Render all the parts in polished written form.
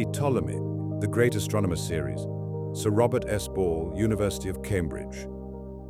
Ptolemy, the Great Astronomer Series, Sir Robert S. Ball, University of Cambridge.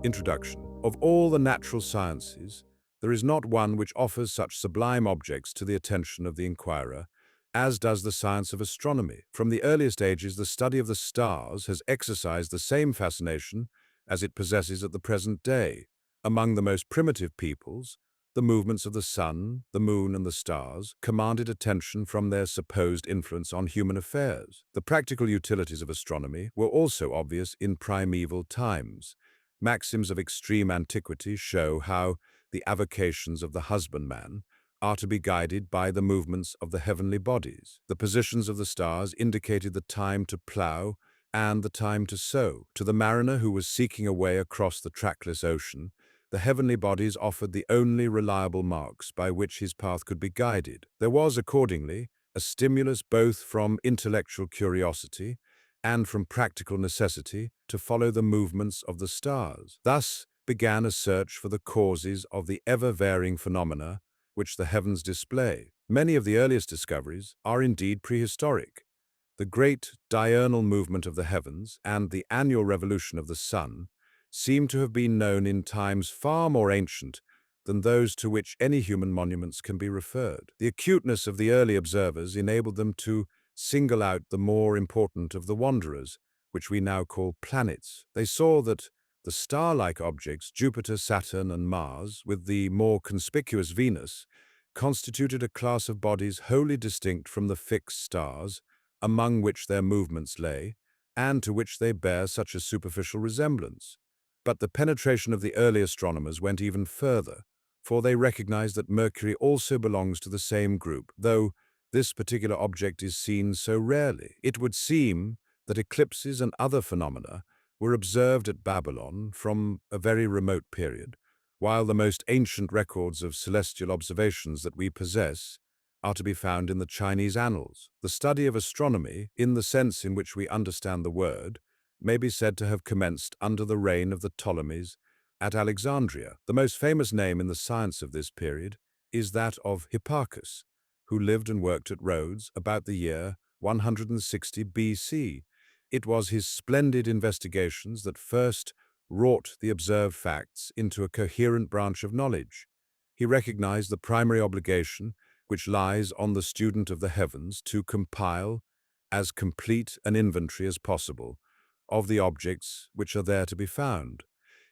Introduction. Of all the natural sciences, there is not one which offers such sublime objects to the attention of the inquirer as does the science of astronomy. From the earliest ages, the study of the stars has exercised the same fascination as it possesses at the present day. Among the most primitive peoples, the movements of the sun, the moon, and the stars commanded attention from their supposed influence on human affairs. The practical utilities of astronomy were also obvious in primeval times. Maxims of extreme antiquity show how the avocations of the husbandman are to be guided by the movements of the heavenly bodies. The positions of the stars indicated the time to plough and the time to sow. To the mariner who was seeking a way across the trackless ocean, the heavenly bodies offered the only reliable marks by which his path could be guided. There was, accordingly, a stimulus both from intellectual curiosity and from practical necessity to follow the movements of the stars. Thus began a search for the causes of the ever-varying phenomena which the heavens display. Many of the earliest discoveries are indeed prehistoric. The great diurnal movement of the heavens and the annual revolution of the sun seem to have been known in times far more ancient than those to which any human monuments can be referred. The acuteness of the early observers enabled them to single out the more important of the wanderers, which we now call planets. They saw that the star-like objects, Jupiter, Saturn, and Mars, with the more conspicuous Venus, constituted a class of bodies wholly distinct from the fixed stars, among which their movements lay, and to which they bear such a superficial resemblance. But the penetration of the early astronomers went even further, for they recognized that Mercury also belongs to the same group, though this particular object is seen so rarely. It would seem that eclipses and other phenomena were observed at Babylon from a very remote period, while the most ancient records of celestial observations that we possess are to be found in the Chinese annals. The study of astronomy, in the sense in which we understand the word, may be said to have commenced under the reign of the Ptolemies at Alexandria. The most famous name in the science of this period is that of Hipparchus, who lived and worked at Rhodes about the year 160 BC. It was his splendid investigations that first wrought the observed facts into a coherent branch of knowledge. He recognized the primary obligation which lies on the student of the heavens to compile as complete an inventory as possible of the objects which are there to be found.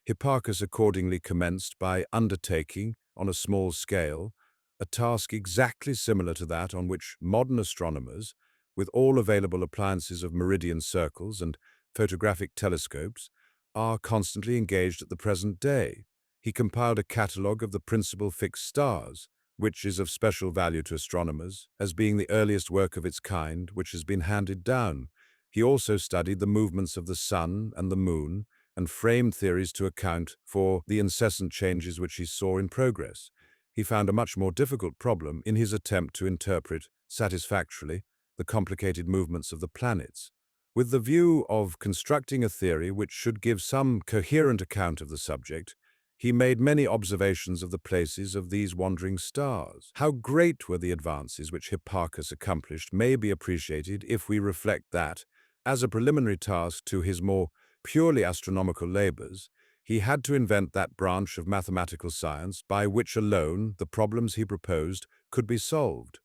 Hipparchus accordingly commenced by undertaking, on a small scale, a task exactly similar to that on which modern astronomers, with all available appliances of meridian circles and photographic telescopes, are constantly engaged at the present day. He compiled a catalogue of the principal fixed stars, which is of special value to astronomers, as being the earliest work of its kind which has been handed down. He also studied the movements of the sun and the moon, and framed theories to account for the incessant changes which he saw in progress. He found a much more difficult problem in his attempt to interpret satisfactorily the complicated movements of the planets. With the view of constructing a theory which should give some coherent account of the subject, he made many observations of the places of these wandering stars. How great were the advances which Hipparchus accomplished may be appreciated if we reflect that, as a preliminary task to his more purely astronomical labors, he had to invent that branch of mathematical science by which alone the problems he proposed could be solved.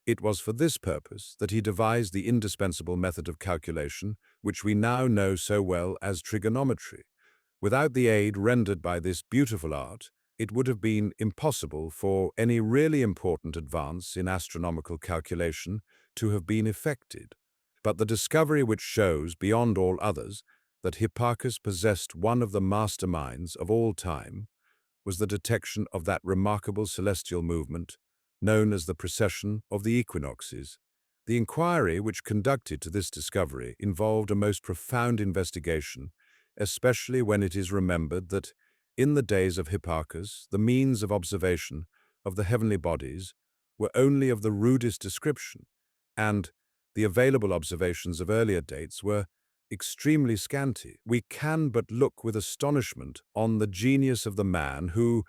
It was for this purpose that he devised the indispensable method of calculation which we now know so well as trigonometry. Without the aid rendered by this beautiful art, it would have been impossible for any really important advance in astronomical calculation to have been effected. But the discovery which shows, beyond all others, that Hipparchus possessed one of the masterminds of all time was the detection of that remarkable celestial movement known as the precession of the equinoxes. The inquiry which conducted to this discovery involved a most profound investigation, especially when it is remembered that, in the days of Hipparchus, the means of observation of the heavenly bodies were only of the rudest description, and the available observations of earlier dates were extremely scanty. We can but look with astonishment on the genius of the man who,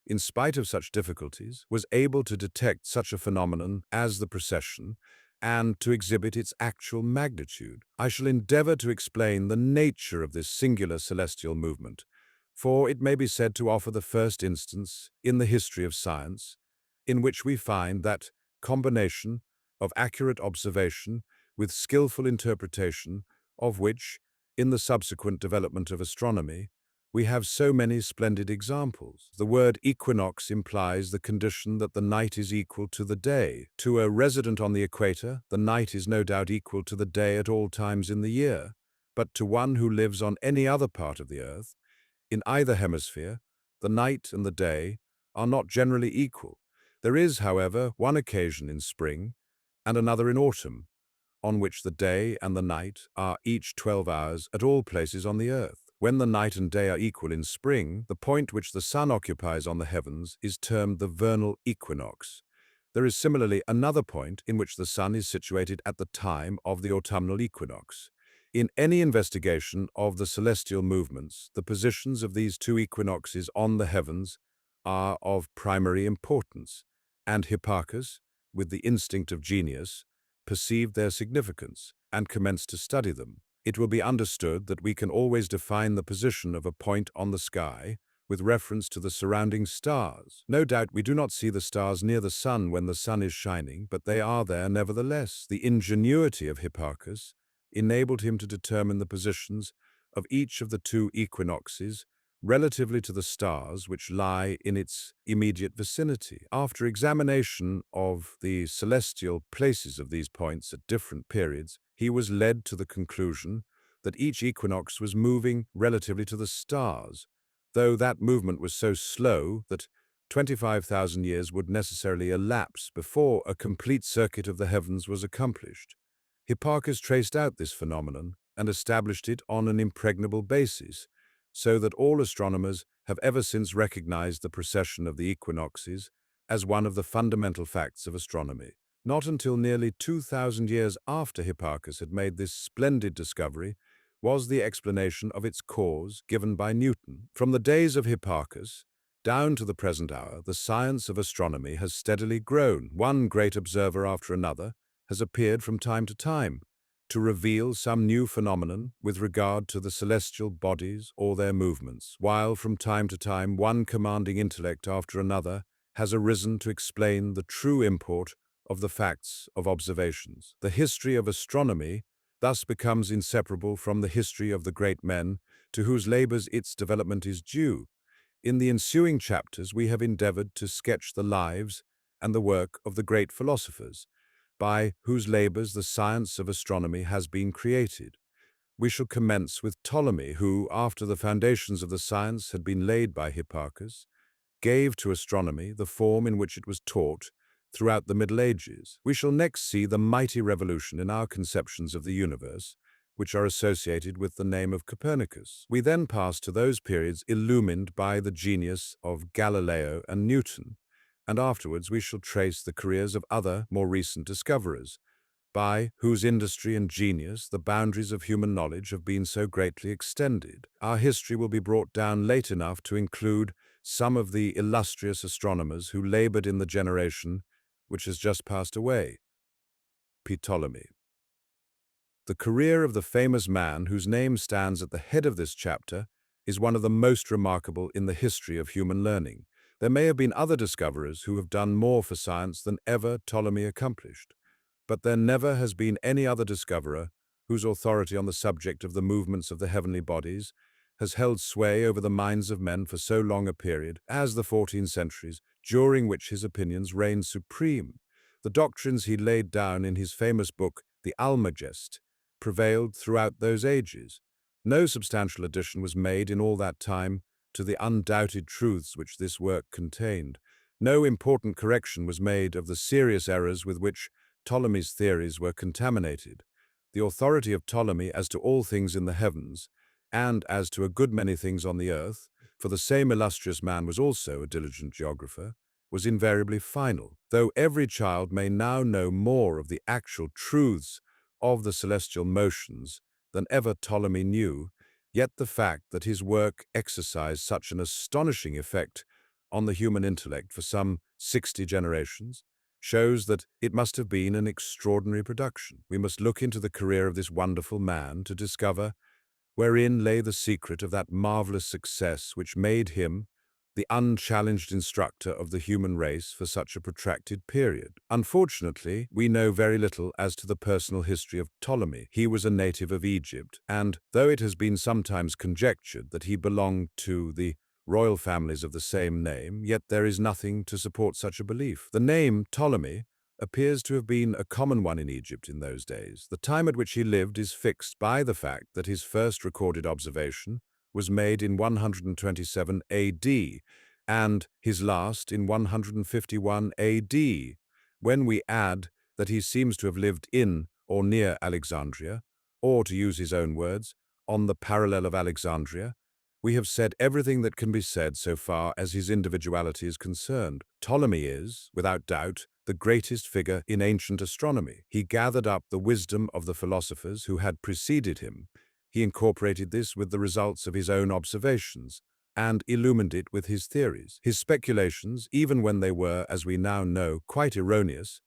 in spite of such difficulties, was able to detect such a phenomenon as the precession, and to exhibit its actual magnitude. I shall endeavor to explain the nature of this singular celestial movement, for it may be said to offer the first instance in the history of science in which we find that combination of accurate observation with skillful interpretation, of which, in the subsequent development of astronomy, we have so many splendid examples. The word equinox implies the condition that the night is equal to the day. To a resident on the equator, the night is no doubt equal to the day at all times in the year, but to one who lives on any other part of the earth, in either hemisphere, the night and the day are not generally equal. There is, however, one occasion in spring and another in autumn, on which the day and the night are each 12 hours at all places on the earth. When the night and day are equal in spring, the point which the sun occupies on the heavens is termed the vernal equinox. There is similarly another point in which the sun is situated at the time of the autumnal equinox. In any investigation of the celestial movements, the positions of these two equinoxes on the heavens are of primary importance, and Hipparchus, with the instinct of genius, perceived their significance and commenced to study them. It will be understood that we can always define the position of a point on the sky with reference to the surrounding stars. No doubt we do not see the stars near the sun when the sun is shining, but they are there nevertheless. The ingenuity of Hipparchus enabled him to determine the positions of each of the two equinoxes relatively to the stars which lie in its immediate vicinity. After examination of the celestial places of these points at different periods, he was led to the conclusion that each equinox was moving relatively to the stars, though that movement was so slow that 25,000 years would necessarily elapse before a complete circuit of the heavens was accomplished. Hipparchus traced out this phenomenon and established it on an impregnable basis, so that all astronomers have ever since recognized the precession of the equinoxes as one of the fundamental facts of astronomy. Not until nearly 2,000 years after Hipparchus had made this splendid discovery was the explanation of its cause given by Newton. From the days of Hipparchus down to the present hour, the science of astronomy has steadily grown. One great observer after another has appeared from time to time to reveal some new phenomenon with regard to the celestial bodies or their movements, while from time to time one commanding intellect after another has arisen to explain the true import of the facts of observations. The history of astronomy thus becomes inseparable from the history of the great men to whose labors its development is due. In the ensuing chapters we have endeavored to sketch the lives and the work of the great philosophers, by whose labors the science of astronomy has been created. We shall commence with Ptolemy, who, after the foundations of the science had been laid by Hipparchus, gave to astronomy the form in which it was taught throughout the Middle Ages. We shall next see the mighty revolution in our conceptions of the universe, which are associated with the name of Copernicus. We then pass to those periods illumined by the genius of Galileo and Newton, and afterwards we shall trace the careers of other, more recent discoverers, by whose industry and genius the boundaries of human knowledge have been so greatly extended. Our history will be brought down late enough to include some of the illustrious astronomers who labored in the generation which has just passed away. Ptolemy. The career of the famous man whose name stands at the head of this chapter is one of the most remarkable in the history of human learning. There may have been other discoverers who have done more for science than ever Ptolemy accomplished, but there never has been any other discoverer whose authority on the subject of the movements of the heavenly bodies has held sway over the minds of men for so long a period as the 14 centuries, during which his opinions reigned supreme. The doctrines he laid down in his famous book, the Almagest, prevailed throughout those ages. No substantial addition was made in all that time to the undoubted truths which this work contained. No important correction was made of the serious errors with which Ptolemy's theories were contaminated. The authority of Ptolemy as to all things in the heavens, and as to a good many things on the earth, for the same illustrious man was also a diligent geographer, was invariably final. Though every child may now know more of the actual truths of the celestial motions than ever Ptolemy knew, yet the fact that his work exercised such an astonishing effect on the human intellect for some 60 generations shows that it must have been an extraordinary production. We must look into the career of this wonderful man to discover wherein lay the secret of that marvelous success which made him the unchallenged instructor of the human race for such a protracted period. Unfortunately, we know very little as to the personal history of Ptolemy. He was a native of Egypt, and though it has been sometimes conjectured that he belonged to the royal families of the same name, yet there is nothing to support such a belief. The name Ptolemy appears to have been a common one in Egypt in those days. The time at which he lived is fixed by the fact that his first recorded observation was made in 127 AD, and his last in 151 AD. When we add that he seems to have lived in or near Alexandria, or to use his own words, on the parallel of Alexandria, we have said everything that can be said so far as his individuality is concerned. Ptolemy is, without doubt, the greatest figure in ancient astronomy. He gathered up the wisdom of the philosophers who had preceded him. He incorporated this with the results of his own observations and illumined it with his theories. His speculations, even when they were, as we now know, quite erroneous,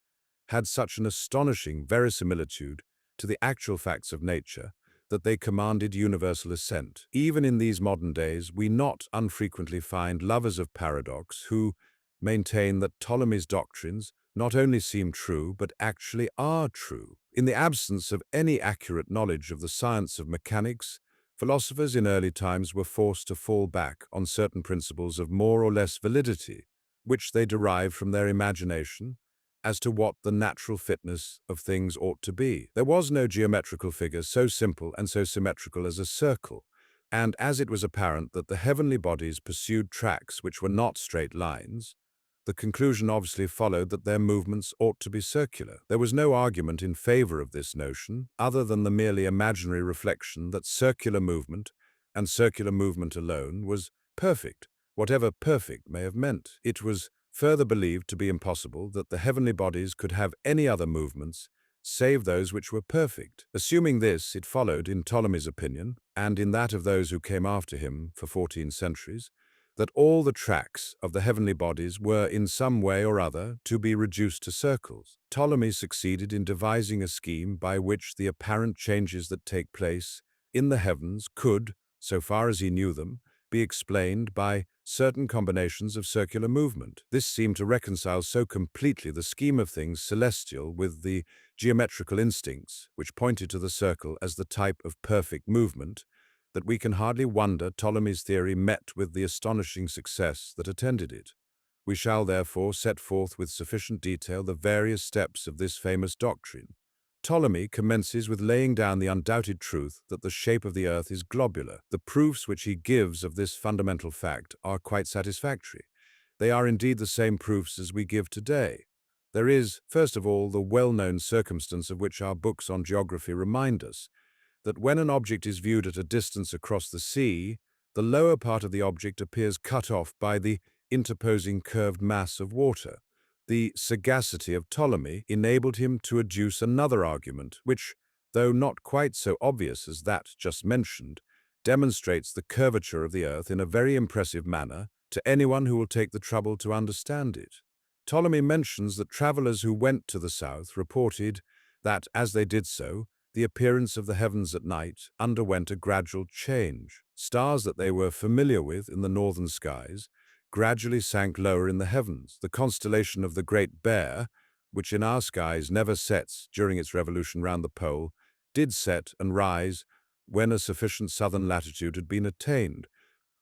had such an astonishing verisimilitude to the actual facts of nature that they commanded universal assent. Even in these modern days, we not unfrequently find lovers of paradox who maintain that Ptolemy's doctrines not only seem true, but actually are true. In the absence of any accurate knowledge of the science of mechanics, philosophers in early times were forced to fall back on certain principles of more or less validity, which they derived from their imagination, as to what the natural fitness of things ought to be. There was no geometrical figure so simple and so symmetrical as a circle, and as it was apparent that the heavenly bodies pursued tracks which were not straight lines, the conclusion obviously followed that their movements ought to be circular. There was no argument in favor of this notion, other than the merely imaginary reflection that circular movement, and circular movement alone, was perfect, whatever perfect may have meant. It was further believed to be impossible that the heavenly bodies could have any other movements save those which were perfect. Assuming this, it followed, in Ptolemy's opinion, and in that of those who came after him for 14 centuries, that all the tracks of the heavenly bodies were in some way or other to be reduced to circles. Ptolemy succeeded in devising a scheme by which the apparent changes that take place in the heavens could, so far as he knew them, be explained by certain combinations of circular movement. This seemed to reconcile so completely the scheme of things celestial with the geometrical instincts, which pointed to the circle as the type of perfect movement, that we can hardly wonder Ptolemy's theory met with the astonishing success that attended it. We shall therefore set forth with sufficient detail the various steps of this famous doctrine. Ptolemy commences with laying down the undoubted truth that the shape of the earth is globular. The proofs which he gives of this fundamental fact are quite satisfactory. They are indeed the same proofs as we give today. There is, first of all, the well-known circumstance of which our books on geography remind us, that when an object is viewed at a distance across the sea, the lower part of the object appears cut off by the interposing curved mass of water. The sagacity of Ptolemy enabled him to adduce another argument, which, though not quite so obvious as that just mentioned, demonstrates the curvature of the earth in a very impressive manner to anyone who will take the trouble to understand it. Ptolemy mentions that travelers who went to the south reported that, as they did so, the appearance of the heavens at night underwent a gradual change. Stars that they were familiar with in the northern skies gradually sank lower in the heavens. The constellation of the Great Bear, which in our skies never sets during its revolution round the pole, did set and rise when a sufficient southern latitude had been attained.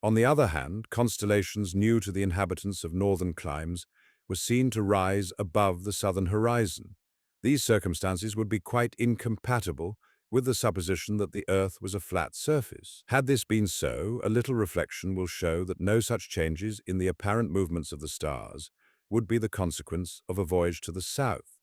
On the other hand, constellations new to the inhabitants of northern climes were seen to rise above the southern horizon. These circumstances would be quite incompatible with the supposition that the Earth was a flat surface. Had this been so, a little reflection will show that no such changes in the apparent movements of the stars would be the consequence of a voyage to the south.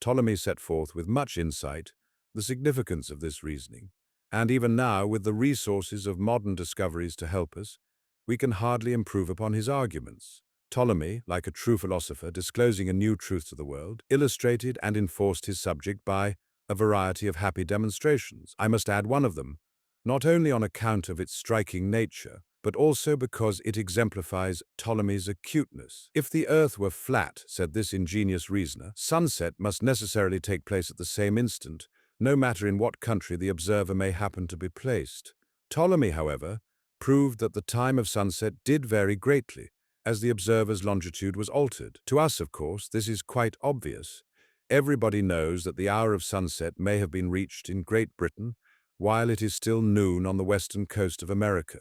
Ptolemy set forth with much insight the significance of this reasoning, and even now, with the resources of modern discoveries to help us, we can hardly improve upon his arguments. Ptolemy, like a true philosopher disclosing a new truth to the world, illustrated and enforced his subject by a variety of happy demonstrations. I must add one of them, not only on account of its striking nature, but also because it exemplifies Ptolemy's acuteness. If the Earth were flat, said this ingenious reasoner, sunset must necessarily take place at the same instant, no matter in what country the observer may happen to be placed. Ptolemy, however, proved that the time of sunset did vary greatly, as the observer's longitude was altered. To us, of course, this is quite obvious. Everybody knows that the hour of sunset may have been reached in Great Britain, while it is still noon on the western coast of America.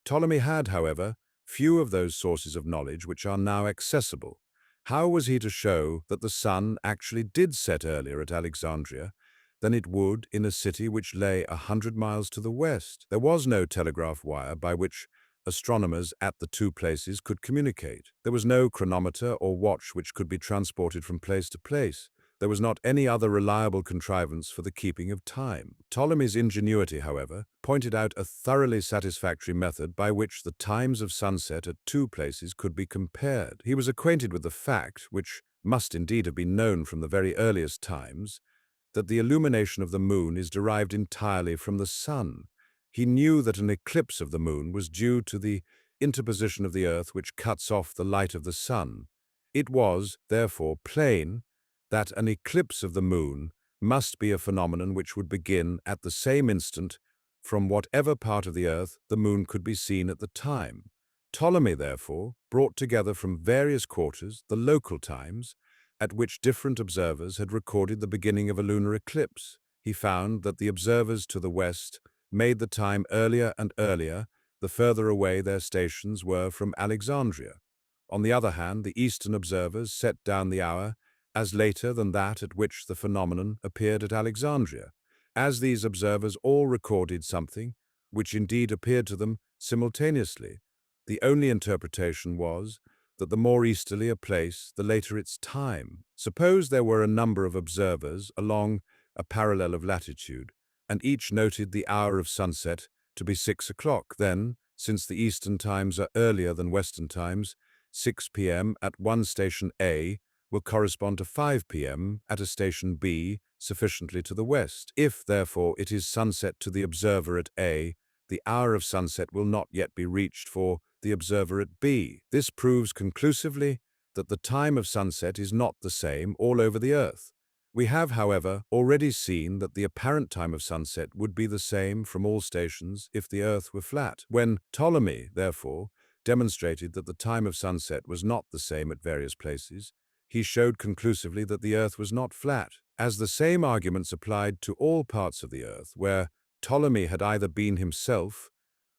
Ptolemy had, however, few of those sources of knowledge which are now accessible. How was he to show that the sun actually did set earlier at Alexandria than it would in a city which lay 100 miles to the west? There was no telegraph wire by which astronomers at the two places could communicate. There was no chronometer or watch which could be transported from place to place. There was not any other reliable contrivance for the keeping of time. Ptolemy's ingenuity, however, pointed out a thoroughly satisfactory method by which the times of sunset at two places could be compared. He was acquainted with the fact, which must indeed have been known from the very earliest times, that the illumination of the moon is derived entirely from the sun. He knew that an eclipse of the moon was due to the interposition of the earth which cuts off the light of the sun. It was, therefore, plain that an eclipse of the moon must be a phenomenon which would begin at the same instant from whatever part of the earth the moon could be seen at the time. Ptolemy, therefore, brought together from various quarters the local times at which different observers had recorded the beginning of a lunar eclipse. He found that the observers to the west made the time earlier and earlier the further away their stations were from Alexandria. On the other hand, the eastern observers set down the hour as later than that at which the phenomenon appeared at Alexandria, as these observers all recorded something which indeed appeared to them simultaneously. The only interpretation was that the more easterly a place, the later its time. Suppose there were a number of observers along a parallel of latitude, and each noted the hour of sunset to be 6 o'clock. Then, since the eastern times are earlier than western times, 6 p.m. at one station A will correspond to 5 p.m. at a station B, sufficiently to the west. If, therefore, it is sunset to the observer at A, the hour of sunset will not yet be reached for the observer at B. This proves conclusively that the time of sunset is not the same all over the earth. We have, however, already seen that the apparent time of sunset would be the same from all stations if the earth were flat. When Ptolemy, therefore, demonstrated that the time of sunset was not the same at various places, he showed conclusively that the earth was not flat. As the same arguments applied to all parts of the earth where Ptolemy had either been himself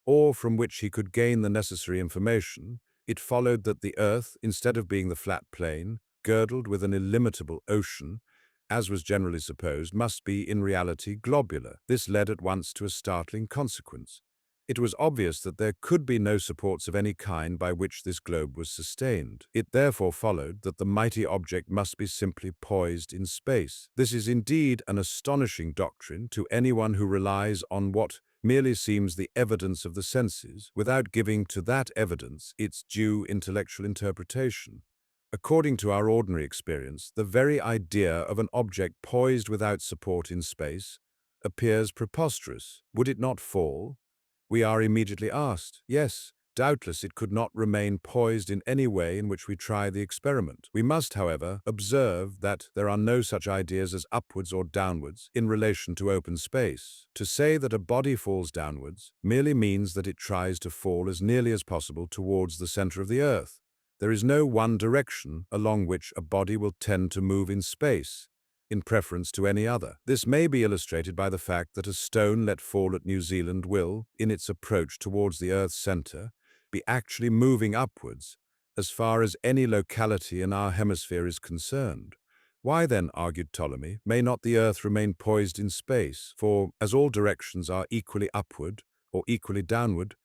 or from which he could gain the necessary information, it followed that the earth, instead of being the flat plain, girdled with an illimitable ocean, as was generally supposed, must be in reality globular. This led at once to a startling consequence. It was obvious that there could be no supports of any kind by which this globe was sustained. It therefore followed that the mighty object must be simply poised in space. This is indeed an astonishing doctrine to anyone who relies on what merely seems the evidence of the senses, without giving to that evidence its due intellectual interpretation. According to our ordinary experience, the very idea of an object poised without support in space appears preposterous. Would it not fall? We are immediately asked. Yes, doubtless it could not remain poised in any way in which we try the experiment. We must, however, observe that there are no such ideas as upwards or downwards in relation to open space. To say that a body falls downwards merely means that it tries to fall as nearly as possible towards the center of the earth. There is no one direction along which a body will tend to move in space, in preference to any other. This may be illustrated by the fact that a stone let fall at New Zealand will, in its approach towards the Earth's center, be actually moving upwards, as far as any locality in our hemisphere is concerned. Why then, argued Ptolemy, may not the Earth remain poised in space? For, as all directions are equally upward or equally downward,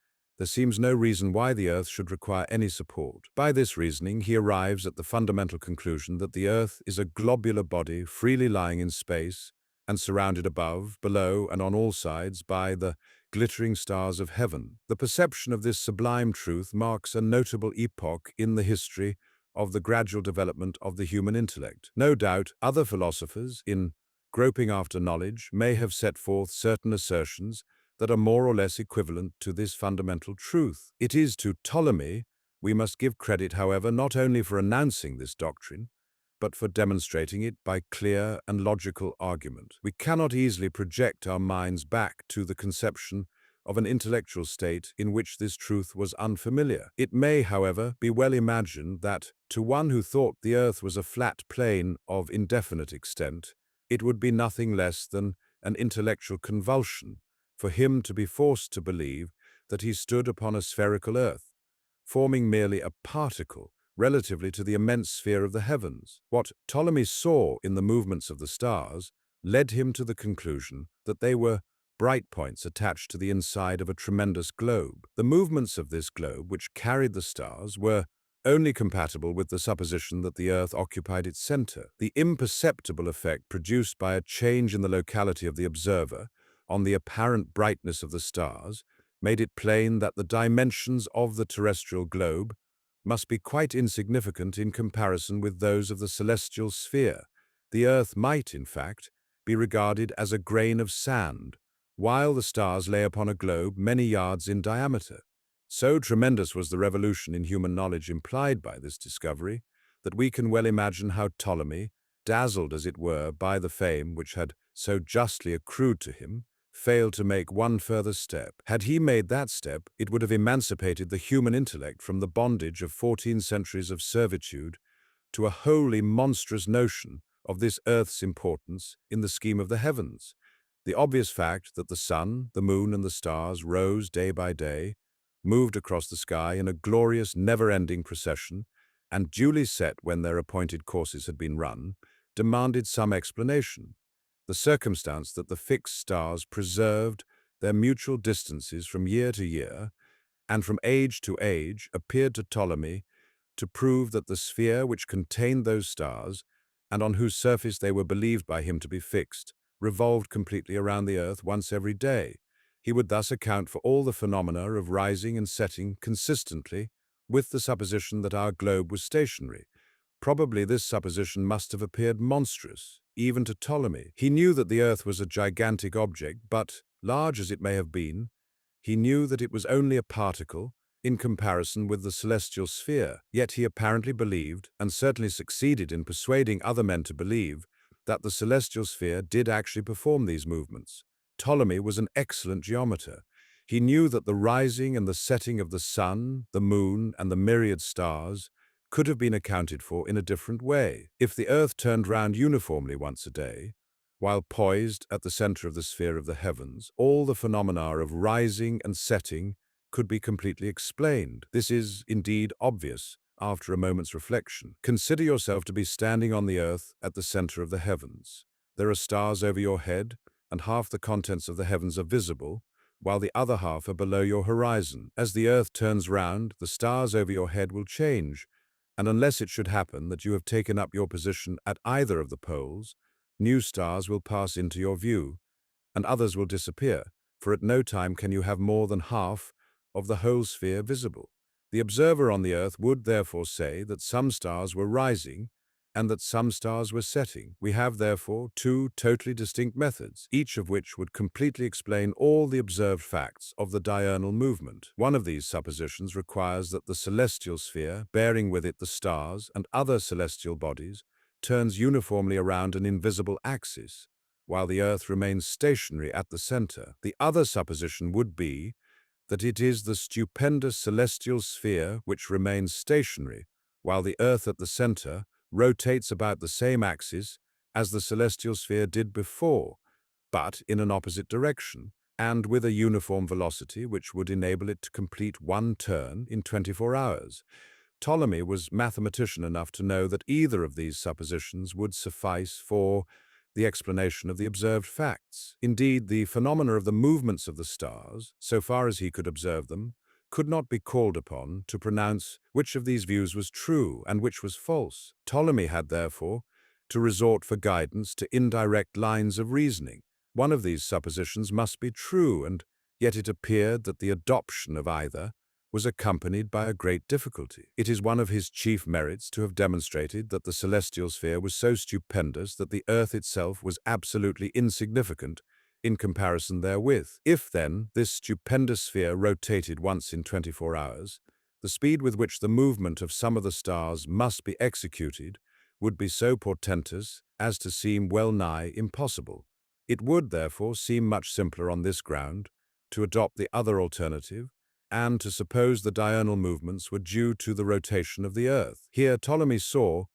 there seems no reason why the Earth should require any support. By this reasoning, he arrives at the fundamental conclusion that the Earth is a globular body freely lying in space and surrounded above, below, and on all sides by the glittering stars of heaven. The perception of this sublime truth marks a notable epoch in the history of the gradual development of the human intellect. No doubt, other philosophers, in groping after knowledge, may have set forth certain assertions that are more or less equivalent to this fundamental truth. It is to Ptolemy we must give credit, however, not only for announcing this doctrine, but for demonstrating it by clear and logical argument. We cannot easily project our minds back to the conception of an intellectual state in which this truth was unfamiliar. It may, however, be well imagined that, to one who thought the earth was a flat plane of indefinite extent, it would be nothing less than an intellectual convulsion for him to be forced to believe that he stood upon a spherical earth, forming merely a particle relatively to the immense sphere of the heavens. What Ptolemy saw in the movements of the stars led him to the conclusion that they were bright points attached to the inside of a tremendous globe. The movements of this globe, which carried the stars, were only compatible with the supposition that the Earth occupied its center. The imperceptible effect produced by a change in the locality of the observer on the apparent brightness of the stars made it plain that the dimensions of the terrestrial globe must be quite insignificant in comparison with those of the celestial sphere. The Earth might, in fact, be regarded as a grain of sand, while the stars lay upon a globe many yards in diameter. So tremendous was the revolution in human knowledge implied by this discovery that we can well imagine how Ptolemy, dazzled as it were by the fame which had so justly accrued to him, failed to make one further step. Had he made that step, it would have emancipated the human intellect from the bondage of 14 centuries of servitude to a wholly monstrous notion of this earth's importance in the scheme of the heavens. The obvious fact that the sun, the moon, and the stars rose day by day, moved across the sky in a glorious, never-ending procession, and duly set when their appointed courses had been run, demanded some explanation. The circumstance that the fixed stars preserved their mutual distances from year to year and from age to age appeared to Ptolemy to prove that the sphere which contained those stars, and on whose surface they were believed by him to be fixed, revolved completely around the earth once every day. He would thus account for all the phenomena of rising and setting consistently with the supposition that our globe was stationary. Probably this supposition must have appeared monstrous, even to Ptolemy. He knew that the earth was a gigantic object, but, large as it may have been, he knew that it was only a particle in comparison with the celestial sphere. Yet he apparently believed, and certainly succeeded in persuading other men to believe, that the celestial sphere did actually perform these movements. Ptolemy was an excellent geometer. He knew that the rising and the setting of the sun, the moon, and the myriad stars could have been accounted for in a different way. If the earth turned round uniformly once a day, while poised at the center of the sphere of the heavens, all the phenomena of rising and setting could be completely explained. This is, indeed, obvious after a moment's reflection. Consider yourself to be standing on the earth at the center of the heavens. There are stars over your head, and half the contents of the heavens are visible, while the other half are below your horizon. As the earth turns round, the stars over your head will change, and unless it should happen that you have taken up your position at either of the poles, new stars will pass into your view, and others will disappear, for at no time can you have more than half of the whole sphere visible. The observer on the earth would therefore say that some stars were rising and that some stars were setting. We have therefore two totally distinct methods, each of which would completely explain all the observed facts of the diurnal movement. One of these suppositions requires that the celestial sphere, bearing with it the stars and other celestial bodies, turns uniformly around an invisible axis, while the earth remains stationary at the center. The other supposition would be that it is the stupendous celestial sphere which remains stationary, while the earth at the center rotates about the same axis as the celestial sphere did before, but in an opposite direction, and with a uniform velocity which would enable it to complete one turn in 24 hours. Ptolemy was mathematician enough to know that either of these suppositions would suffice for the explanation of the observed facts. Indeed, the phenomena of the movements of the stars, so far as he could observe them, could not be called upon to pronounce which of these views was true and which was false. Ptolemy had, therefore, to resort for guidance to indirect lines of reasoning. One of these suppositions must be true, and yet it appeared that the adoption of either was accompanied by a great difficulty. It is one of his chief merits to have demonstrated that the celestial sphere was so stupendous that the earth itself was absolutely insignificant in comparison therewith. If, then, this stupendous sphere rotated once in 24 hours, the speed with which the movement of some of the stars must be executed would be so portentous as to seem well nigh impossible. It would, therefore, seem much simpler on this ground to adopt the other alternative, and to suppose the diurnal movements were due to the rotation of the earth. Here Ptolemy saw,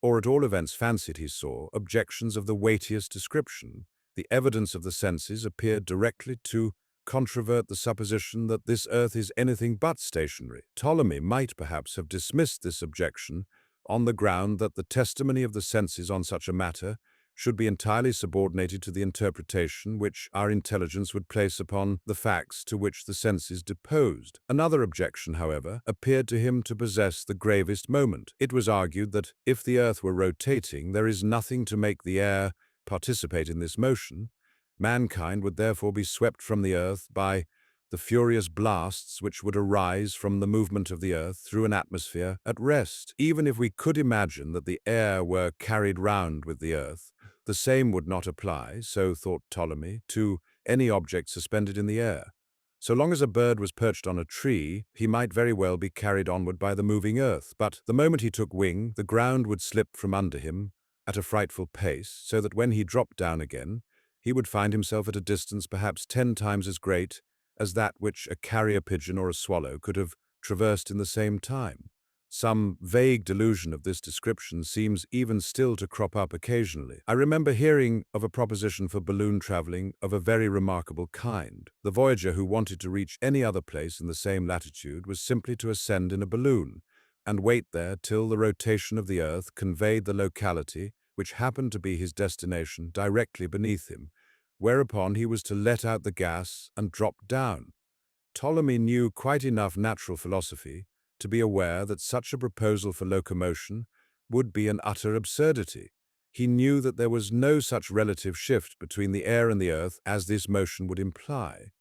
or at all events fancied he saw, objections of the weightiest description. The evidence of the senses appeared directly to controvert the supposition that this earth is anything but stationary. Ptolemy might perhaps have dismissed this objection on the ground that the testimony of the senses on such a matter should be entirely subordinated to the interpretation which our intelligence would place upon the facts to which the senses deposed. Another objection, however, appeared to him to possess the gravest moment. It was argued that if the earth were rotating, there is nothing to make the air participate in this motion. Mankind would therefore be swept from the earth by the furious blasts which would arise from the movement of the earth through an atmosphere at rest. Even if we could imagine that the air were carried round with the earth, the same would not apply, so thought Ptolemy, to any object suspended in the air. So long as a bird was perched on a tree, he might very well be carried onward by the moving earth, but the moment he took wing, the ground would slip from under him at a frightful pace, so that when he dropped down again, he would find himself at a distance perhaps 10 times as great as that which a carrier pigeon or a swallow could have traversed in the same time. Some vague delusion of this description seems even still to crop up occasionally. I remember hearing of a proposition for balloon traveling of a very remarkable kind. The voyager who wanted to reach any other place in the same latitude was simply to ascend in a balloon and wait there till the rotation of the earth conveyed the locality, which happened to be his destination, directly beneath him, whereupon he was to let out the gas and drop down. Ptolemy knew quite enough natural philosophy to be aware that such a proposal for locomotion would be an utter absurdity. He knew that there was no such relative shift between the air and the earth as this motion would imply.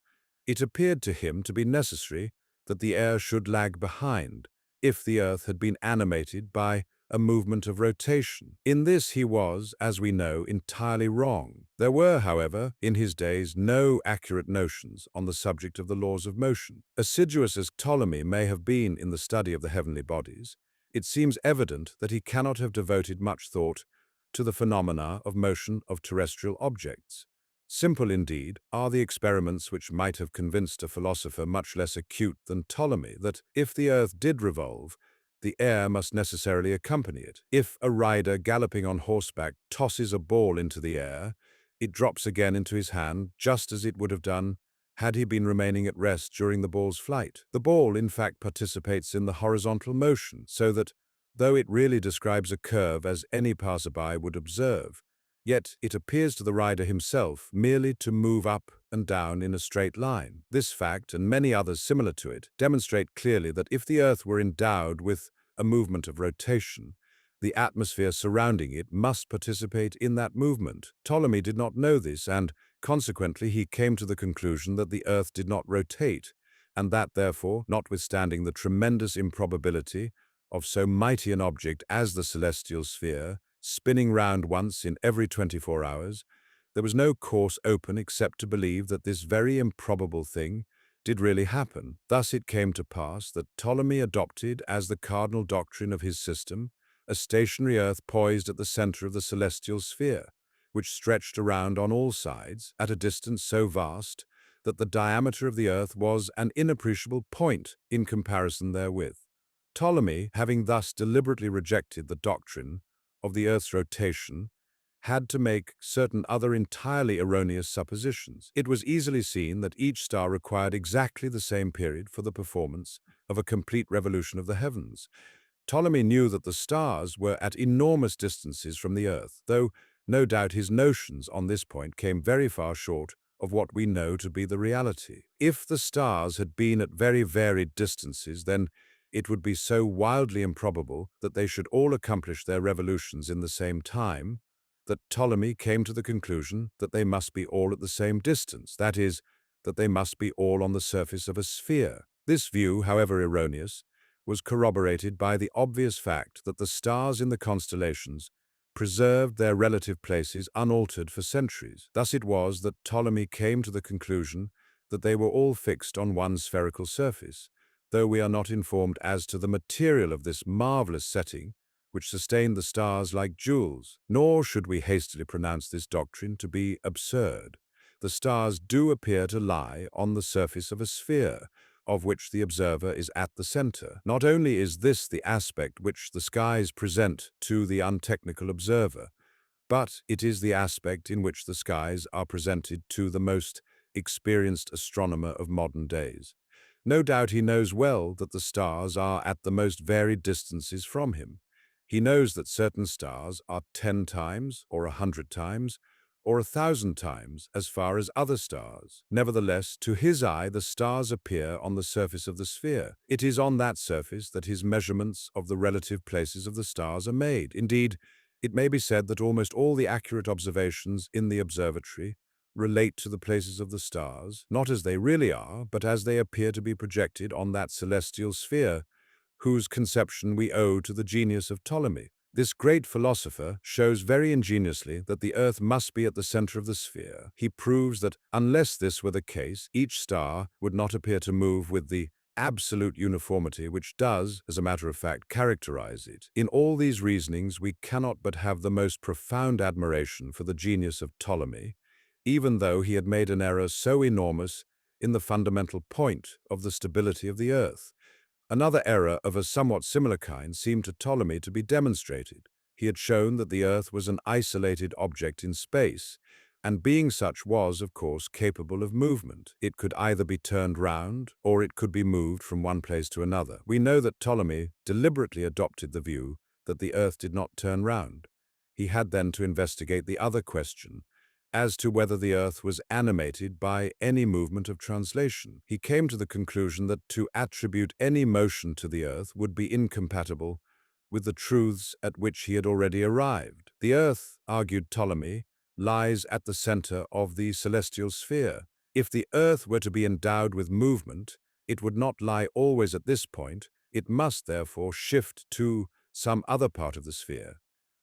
It appeared to him to be necessary that the air should lag behind, if the earth had been animated by a movement of rotation. In this he was, as we know, entirely wrong. There were, however, in his days no accurate notions on the subject of the laws of motion. Assiduous as Ptolemy may have been in the study of the heavenly bodies, it seems evident that he cannot have devoted much thought to the phenomena of motion of terrestrial objects. Simple, indeed, are the experiments which might have convinced a philosopher much less acute than Ptolemy that if the earth did revolve, the air must necessarily accompany it. If a rider galloping on horseback tosses a ball into the air, it drops again into his hand just as it would have done had he been remaining at rest during the ball's flight. The ball, in fact, participates in the horizontal motion, so that, though it really describes a curve as any passerby would observe, yet it appears to the rider himself merely to move up and down in a straight line. This fact, and many others similar to it, demonstrate clearly that if the earth were endowed with a movement of rotation, the atmosphere surrounding it must participate in that movement. Ptolemy did not know this, and consequently he came to the conclusion that the earth did not rotate, and that therefore, notwithstanding the tremendous improbability of so mighty an object as the celestial sphere, spinning round once in every 24 hours, there was no course open except to believe that this very improbable thing did really happen. Thus it came to pass that Ptolemy adopted as the cardinal doctrine of his system a stationary earth poised at the center of the celestial sphere, which stretched around on all sides at a distance so vast that the diameter of the earth was an inappreciable point in comparison therewith. Ptolemy, having thus deliberately rejected the doctrine of the earth's rotation, had to make certain other entirely erroneous suppositions. It was easily seen that each star required exactly the same period for the performance of a complete revolution of the heavens. Ptolemy knew that the stars were at enormous distances from the earth, though no doubt his notions on this point came very far short of what we know to be the reality. If the stars had been at very varied distances, then it would be so wildly improbable that they should all accomplish their revolutions in the same time, that Ptolemy came to the conclusion that they must be all at the same distance, that is, that they must be all on the surface of a sphere. This view, however erroneous, was corroborated by the obvious fact that the stars in the constellations preserved their relative places unaltered for centuries. Thus it was that Ptolemy came to the conclusion that they were all fixed on one spherical surface, though we are not informed as to the material of this marvelous setting, which sustained the stars like jewels, nor should we hastily pronounce this doctrine to be absurd. The stars do appear to lie on the surface of a sphere, of which the observer is at the center. Not only is this the aspect which the skies present to the untechnical observer, but it is the aspect in which the skies are presented to the most experienced astronomer of modern days. No doubt he knows well that the stars are at the most varied distances from him. He knows that certain stars are 10 times, or 100 times, or 1,000 times as far as other stars. Nevertheless, to his eye, the stars appear on the surface of the sphere. It is on that surface that his measurements of the relative places of the stars are made. Indeed, it may be said that almost all the accurate observations in the observatory relate to the places of the stars, not as they really are, but as they appear to be projected on that celestial sphere, whose conception we owe to the genius of Ptolemy. This great philosopher shows very ingeniously that the Earth must be at the center of the sphere. He proves that unless this were the case, each star would not appear to move with the absolute uniformity which does, as a matter of fact, characterize it. In all these reasonings, we cannot but have the most profound admiration for the genius of Ptolemy, even though he had made an error so enormous in the fundamental point of the stability of the Earth. Another error of a somewhat similar kind seemed to Ptolemy to be demonstrated. He had shown that the Earth was an isolated object in space, and being such was, of course, capable of movement. It could either be turned round, or it could be moved from one place to another. We know that Ptolemy deliberately adopted the view that the Earth did not turn round. He had then to investigate the other question, as to whether the Earth was animated by any movement of translation. He came to the conclusion that to attribute any motion to the Earth would be incompatible with the truths at which he had already arrived. The Earth, argued Ptolemy, lies at the center of the celestial sphere. If the Earth were to be endowed with movement, it would not lie always at this point. It must therefore shift to some other part of the sphere.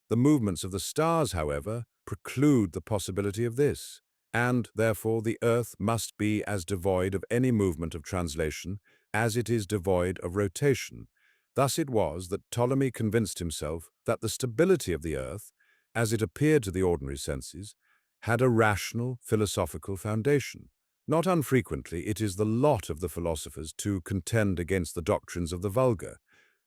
The movements of the stars, however, preclude the possibility of this, and therefore the Earth must be as devoid of any movement of translation as it is devoid of rotation. Thus it was that Ptolemy convinced himself that the stability of the Earth, as it appeared to the ordinary senses, had a rational, philosophical foundation. Not unfrequently it is the lot of the philosophers to contend against the doctrines of the vulgar,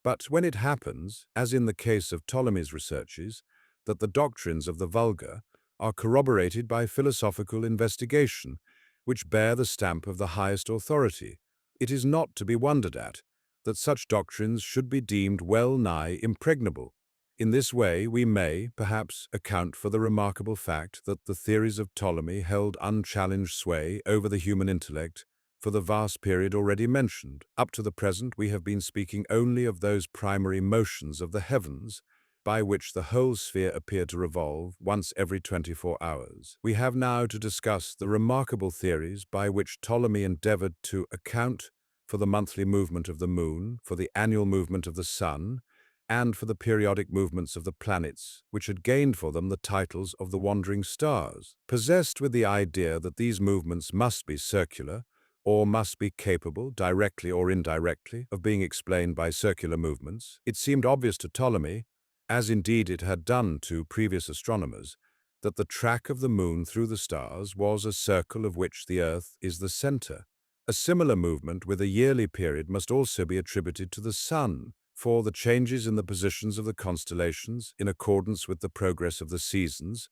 but when it happens, as in the case of Ptolemy's researches, that the doctrines of the vulgar are corroborated by philosophical investigation, which bear the stamp of the highest authority, it is not to be wondered at that such doctrines should be deemed well nigh impregnable. In this way we may, perhaps, account for the remarkable fact that the theories of Ptolemy held unchallenged sway over the human intellect for the vast period already mentioned. Up to the present we have been speaking only of those primary motions of the heavens by which the whole sphere appeared to revolve once every 24 hours. We have now to discuss the remarkable theories by which Ptolemy endeavored to account for the monthly movement of the moon, for the annual movement of the sun, and for the periodic movements of the planets, which had gained for them the titles of the wandering stars. Possessed with the idea that these movements must be circular, or must be capable, directly or indirectly, of being explained by circular movements, it seemed obvious to Ptolemy, as indeed it had done to previous astronomers, that the track of the moon through the stars was a circle of which the Earth is the center. A similar movement with a yearly period must also be attributed to the sun, for the changes in the positions of the constellations, in accordance with the progress of the seasons,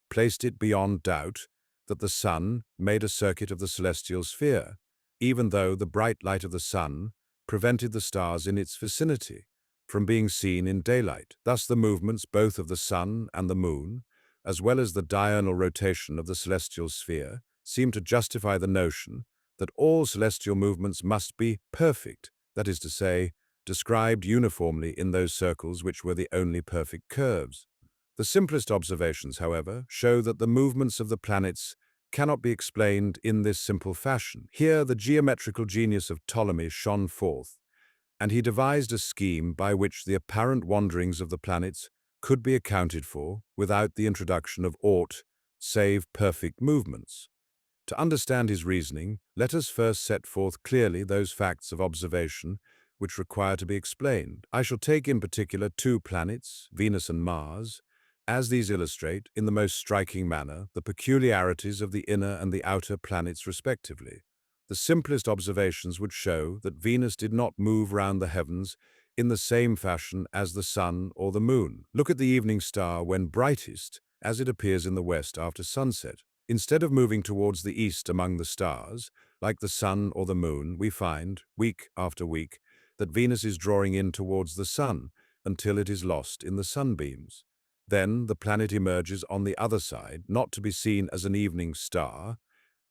placed it beyond doubt that the sun made a circuit of the celestial sphere, even though the bright light of the sun prevented the stars in its vicinity from being seen in daylight. Thus the movements both of the sun and the moon, as well as the diurnal rotation of the celestial sphere, seem to justify the notion that all celestial movements must be perfect, that is to say, described uniformly in those circles which were the only perfect curves. The simplest observations, however, show that the movements of the planets cannot be explained in this simple fashion. Here the geometrical genius of Ptolemy shone forth, and he devised a scheme by which the apparent wanderings of the planets could be accounted for without the introduction of aught save perfect movements. To understand his reasoning, let us first set forth clearly those facts of observation which require to be explained. I shall take in particular two planets, Venus and Mars, as these illustrate, in the most striking manner, the peculiarities of the inner and the outer planets respectively. The simplest observations would show that Venus did not move round the heavens in the same fashion as the sun or the moon. Look at the evening star when brightest, as it appears in the west after sunset. Instead of moving towards the east among the stars, like the sun or the moon, we find, week after week, that Venus is drawing in towards the sun until it is lost in the sunbeams. Then the planet emerges on the other side, not to be seen as an evening star,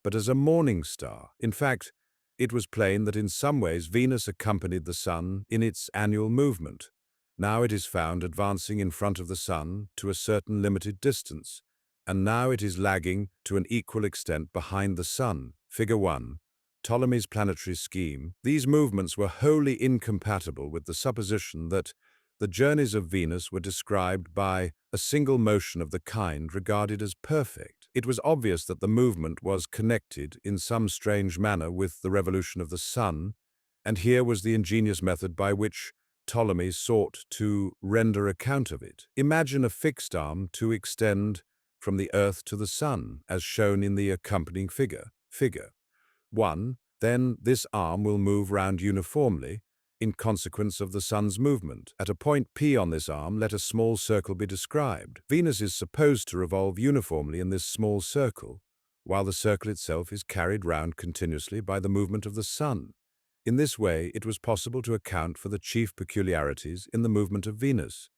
but as a morning star. In fact, it was plain that in some ways Venus accompanied the sun in its annual movement. Now it is found advancing in front of the sun to a certain limited distance, and now it is lagging to an equal extent behind the sun. Figure 1. Ptolemy's planetary scheme. These movements were wholly incompatible with the supposition that the journeys of Venus were described by a single motion of the kind regarded as perfect. It was obvious that the movement was connected in some strange manner with the revolution of the sun, and here was the ingenious method by which Ptolemy sought to render account of it. Imagine a fixed arm to extend from the Earth to the sun, as shown in the accompanying figure. Figure 1. Then this arm will move round uniformly in consequence of the sun's movement. At a point P on this arm, let a small circle be described. Venus is supposed to revolve uniformly in this small circle, while the circle itself is carried round continuously by the movement of the sun. In this way, it was possible to account for the chief peculiarities in the movement of Venus.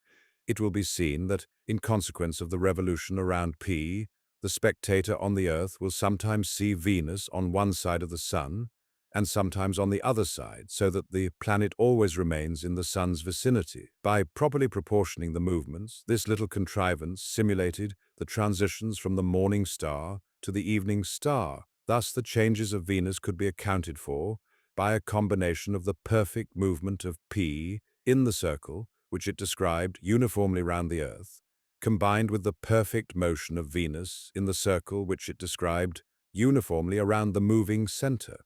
It will be seen that, in consequence of the revolution around P, the spectator on the Earth will sometimes see Venus on one side of the sun and sometimes on the other side, so that the planet always remains in the sun's vicinity. By properly proportioning the movements, this little contrivance simulated the transitions from the morning star to the evening star. Thus, the changes of Venus could be accounted for by a combination of the perfect movement of P in the circle, which it described uniformly round the Earth, combined with the perfect motion of Venus in the circle which it described uniformly around the moving center.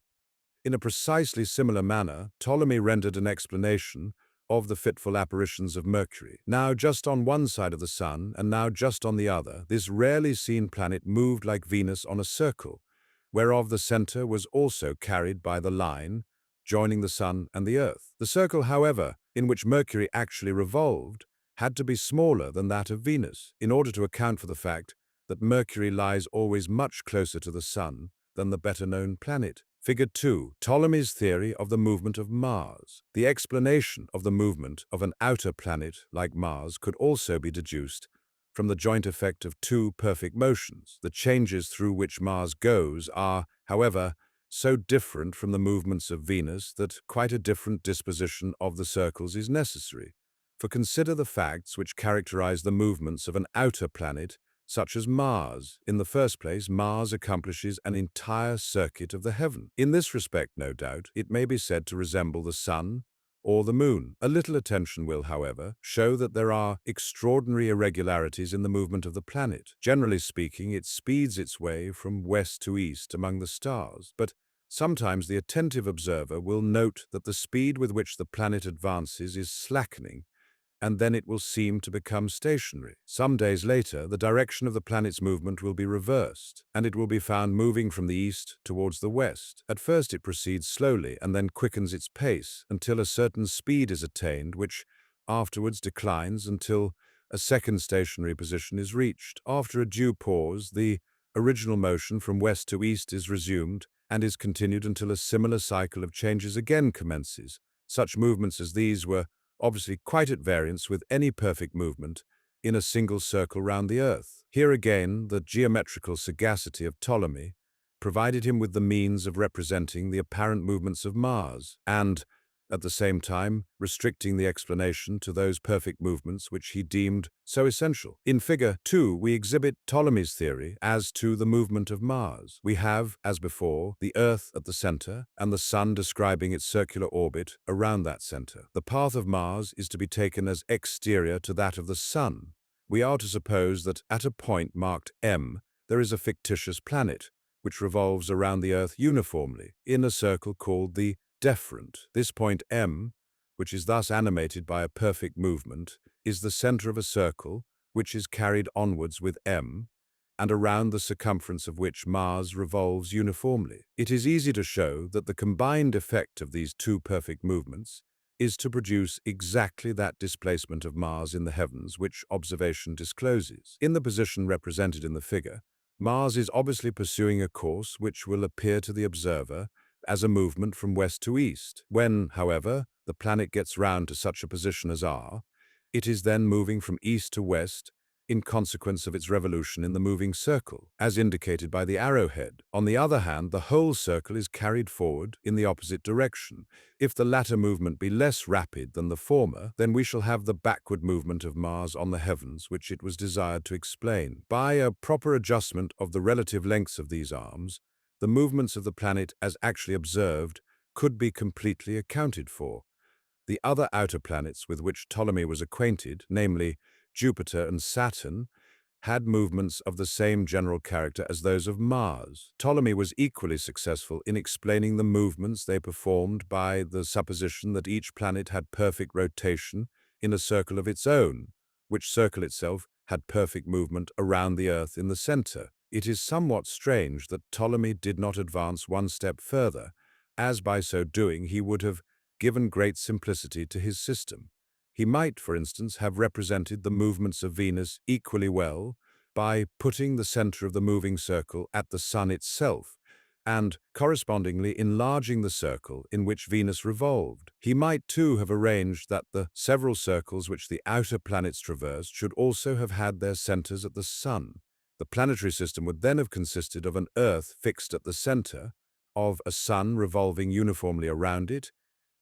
In a precisely similar manner, Ptolemy rendered an explanation of the fitful apparitions of Mercury. Now just on one side of the sun, and now just on the other, this rarely seen planet moved like Venus on a circle, whereof the center was also carried by the line joining the sun and the earth. The circle, however, in which Mercury actually revolved, had to be smaller than that of Venus, in order to account for the fact that Mercury lies always much closer to the sun than the better-known planet. Figure 2. Ptolemy's theory of the movement of Mars. The explanation of the movement of an outer planet like Mars could also be deduced from the joint effect of two perfect motions. The changes through which Mars goes are, however, so different from the movements of Venus that quite a different disposition of the circles is necessary. For consider the facts which characterize the movements of an outer planet such as Mars. In the first place, Mars accomplishes an entire circuit of the heaven. In this respect, no doubt, it may be said to resemble the sun or the moon. A little attention will, however, show that there are extraordinary irregularities in the movement of the planet. Generally speaking, it speeds its way from west to east among the stars, but sometimes the attentive observer will note that the speed with which the planet advances is slackening, and then it will seem to become stationary. Some days later, the direction of the planet's movement will be reversed, and it will be found moving from the east towards the west. At first it proceeds slowly and then quickens its pace until a certain speed is attained, which afterwards declines until a second stationary position is reached. After a due pause, the original motion from west to east is resumed and is continued until a similar cycle of changes again commences. Such movements as these were obviously quite at variance with any perfect movement in a single circle round the Earth. Here again, the geometrical sagacity of Ptolemy provided him with the means of representing the apparent movements of Mars, and, at the same time restricting the explanation to those perfect movements which he deemed so essential. In Figure 2, we exhibit Ptolemy's theory as to the movement of Mars. We have, as before, the Earth at the center and the Sun describing its circular orbit around that center. The path of Mars is to be taken as exterior to that of the Sun. We are to suppose that at a point marked M, there is a fictitious planet, which revolves around the Earth uniformly in a circle called the deferent. This point M, which is thus animated by a perfect movement, is the center of a circle which is carried onwards with M, and around the circumference of which Mars revolves uniformly. It is easy to show that the combined effect of these two perfect movements is to produce exactly that displacement of Mars in the heavens which observation discloses. In the position represented in the figure, Mars is obviously pursuing a course which will appear to the observer as a movement from west to east. When, however, the planet gets round to such a position as R, it is then moving from east to west in consequence of its revolution in the moving circle, as indicated by the arrowhead. On the other hand, the whole circle is carried forward in the opposite direction. If the latter movement be less rapid than the former, then we shall have the backward movement of Mars on the heavens, which it was desired to explain. By a proper adjustment of the relative lengths of these arms, the movements of the planet as actually observed could be completely accounted for. The other outer planets with which Ptolemy was acquainted, namely Jupiter and Saturn, had movements of the same general character as those of Mars. Ptolemy was equally successful in explaining the movements they performed by the supposition that each planet had perfect rotation in a circle of its own, which circle itself had perfect movement around the Earth in the center. It is somewhat strange that Ptolemy did not advance one step further, as by so doing he would have given great simplicity to his system. He might, for instance, have represented the movements of Venus equally well by putting the center of the moving circle at the Sun itself, and correspondingly enlarging the circle in which Venus revolved. He might too have arranged that the several circles which the outer planets traversed should also have had their centers at the Sun. The planetary system would then have consisted of an Earth fixed at the center, of a Sun revolving uniformly around it,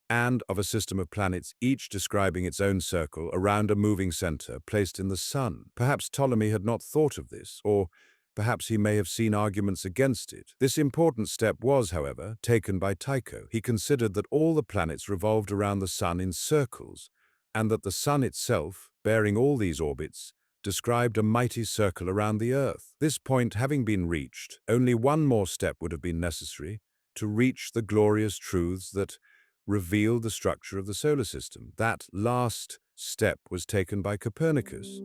and of a system of planets each describing its own circle around a moving center placed in the Sun. Perhaps Ptolemy had not thought of this, or perhaps he may have seen arguments against it. This important step was, however, taken by Tycho. He considered that all the planets revolved around the Sun in circles, and that the Sun itself, bearing all these orbits, described a mighty circle around the Earth. This point having been reached, only one more step would have been necessary to reach the glorious truths that revealed the structure of the solar system. That last step was taken by Copernicus.